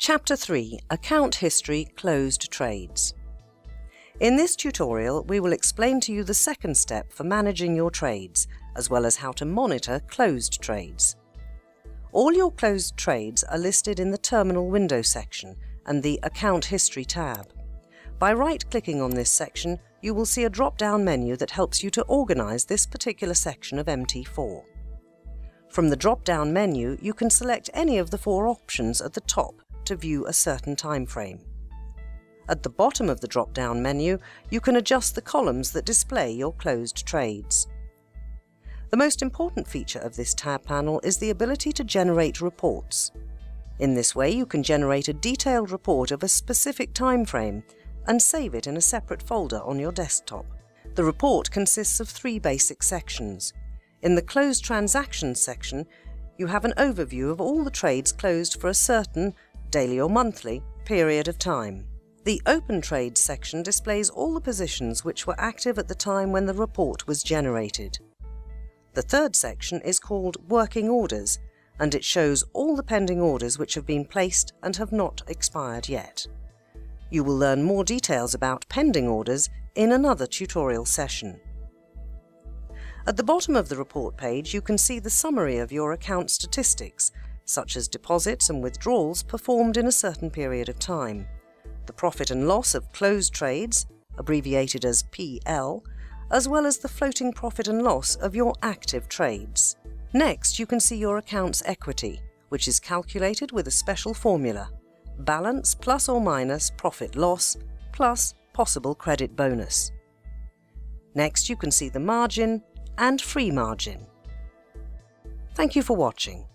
Chapter 3 – Account History Closed Trades. In this tutorial, we will explain to you the second step for managing your trades, as well as how to monitor closed trades. All your closed trades are listed in the Terminal Window section and the Account History tab. By right-clicking on this section, you will see a drop-down menu that helps you to organize this particular section of MT4. From the drop-down menu, you can select any of the four options at the top to view a certain time frame. At the bottom of the drop-down menu, you can adjust the columns that display your closed trades. The most important feature of this tab panel is the ability to generate reports. In this way, you can generate a detailed report of a specific time frame and save it in a separate folder on your desktop. The report consists of three basic sections. In the Closed Transactions section, you have an overview of all the trades closed for a certain, daily or monthly, period of time. The Open Trades section displays all the positions which were active at the time when the report was generated. The third section is called Working Orders, and it shows all the pending orders which have been placed and have not expired yet. You will learn more details about pending orders in another tutorial session. At the bottom of the report page, you can see the summary of your account statistics, such as deposits and withdrawals performed in a certain period of time, the profit and loss of closed trades, abbreviated as PL, as well as the floating profit and loss of your active trades. Next, you can see your account's equity, which is calculated with a special formula: balance plus or minus profit-loss plus possible credit bonus. Next, you can see the margin and free margin. Thank you for watching.